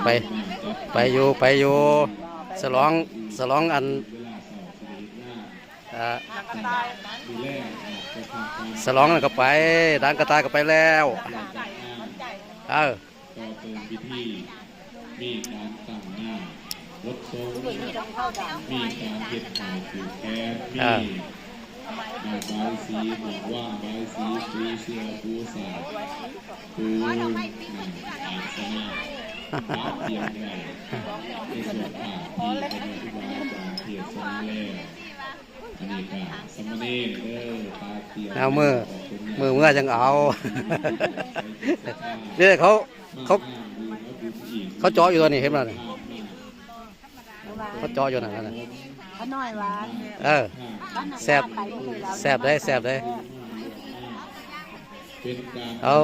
ไปอยู่สลองอันสลองนั่นก็ไปดังกระตายก็ไปแล้วก็เป็นพิธีมีการตั้งหน้ารถโซ่มีการเก็บข่าวถือแคสมีบายสีบอกว่าบายสีปูเสือปูสาปูอาสนะพระเทียมใหญ่ในส่วนข่าวที่เป็นอธิบายจากเทียนสมัยแล้วอันนี้ก็สมณีตาเทียมเอามือจังเอาเนี่ยเขาเจาะอยู่ตัวนี้เห็นไหมเขาเจาะอยู่นั่นนะเขาน้อยหวานแซ่บได้เอา